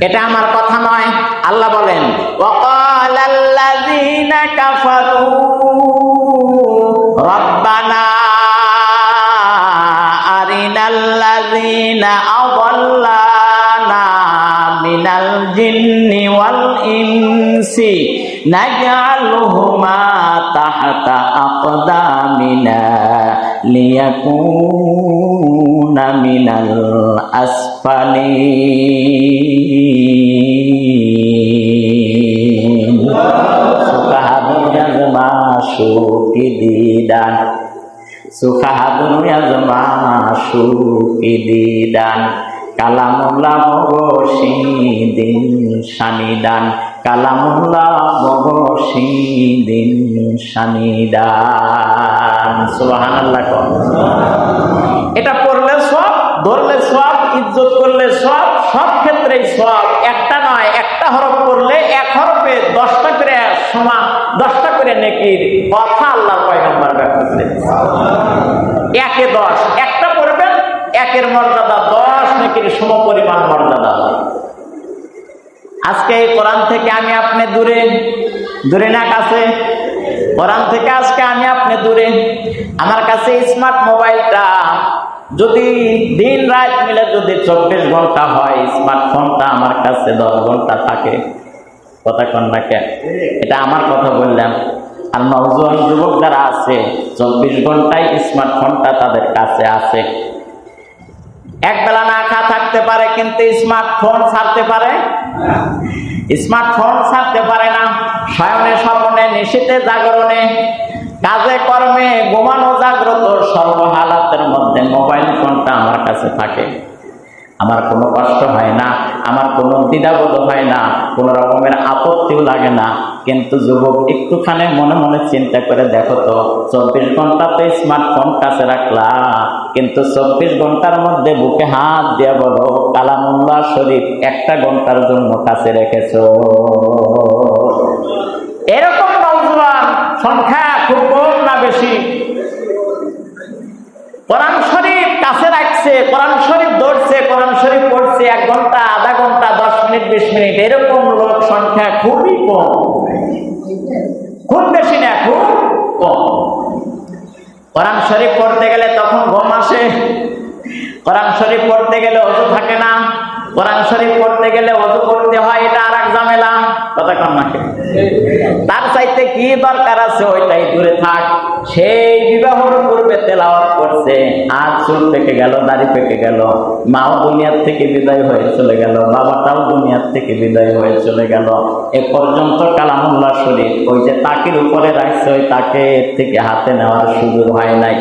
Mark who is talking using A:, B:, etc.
A: এটা আমার কথা নয়, আল্লাহ বলেন ওয়াকালাল্লাযীনা কাফারু রব্বানা আরিনাল্লাযীনা আযাল্লানা মিনাল জিন্নি ওয়াল ইনসি নাজআলুহুমা তাহতা আকদামিনা লিয়াকুনা মিনাল আসফালিন। সুকাহাদুন কালামুল্লাহ মগশিদিন শানিদান, কালামুল্লাহ মগশিদিন শানিদান। সুবহানাল্লাহ। এটা পড়লে সব, ধরলে সব, ইজ্জত করলে সব, সব ক্ষেত্রেই সব। একটা নয়, একটা হরফ পড়লে এক হরফে 10টা করে সমান, 10টা করে নেকির কথা আল্লাহর পয়গম্বর ব্যাখ্যা করেছেন। 1 এ 10, একটা পড়বেন, 1-এর মর্যাদা 10 নেকির সমপরিমাণ মর্যাদা। আজকে এই কোরআন থেকে আমি আপনি দূরে, দূরে না কাছে? কোরআন থেকে আজকে আমি আপনি দূরে। আমার কাছে স্মার্ট মোবাইলটা যদি দিন রাত মিলে যদি 24 ঘন্টা হয়, স্মার্টফোনটা আমার কাছে 10 ঘন্টা থাকে। কথা কন না কেন? এটা আমার কথা বললাম। আর নওজোয়ান যুবক যারা আছে 24 ঘন্টায় স্মার্টফোনটা তাদের কাছে আছে। একবেলা না খা থাকতে পারে, কিন্তু স্মার্টফোন ছাড়তে পারে? স্মার্টফোন ছাড়তে পারে না। শয়নে স্বপ্নে, নিশীথে জাগরণে, কাজে কর্মে, ঘুমানো জাগ্রত, সর্বহালাতের মধ্যে মোবাইল ফোনটা আমার কাছে থাকে। আমার কোনো কষ্ট হয় না, আমার কোনো দ্বিধাবোধ হয় না, কোনো রকমের আপত্তিও লাগে না। কিন্তু যুবক, একটুখানি মনে মনে চিন্তা করে দেখো তো, 24 ঘন্টা তো স্মার্টফোন কাছে রাখলা, কিন্তু 24 ঘন্টার মধ্যে বুকে হাত দিয়ে বলো কালামুল্লাহ শরীফ 1টা ঘন্টার জন্য কাছে রেখেছো? এরকম নওজোয়ান সংখ্যা খুব কম না বেশি? কোরআন শরীফ কাছে রাখছে, কোরআন শরীফ ধরছে, কোরআন শরীফ পড়ছে 1 ঘন্টা, আধা ঘন্টা, 10 মিনিট, 20 মিনিট। এরকম লোক সংখ্যা খুবই কম, খুব বেশি না, খুব কম। কোরআন শরীফ পড়তে গেলে তখন ঘুম আসে, কোরআন শরীফ পড়তে গেলে ওযু থাকে না, কোরআন শরীফ পড়তে গেলে ওযু করতে হয়, এটা আর এক ঝামেলা। কথা কন না? তার চাইতে কি দরকার আছে ওইটাই দূরে থাক। সেই বিবাহের পূর্বে তেলাওয়াত করছে, আজ চুল পেকে গেল, দাড়ি পেকে গেল, মাও দুনিয়ার থেকে বিদায় হয়ে চলে গেল, বাবাটাও দুনিয়ার থেকে বিদায় হয়ে চলে গেল। এ পর্যন্ত কালামুল্লাহ শরীফ ওই যে তাকের উপরে রাখছে, ওই তাকে থেকে হাতে নেওয়ার সুযোগ হয় নাই।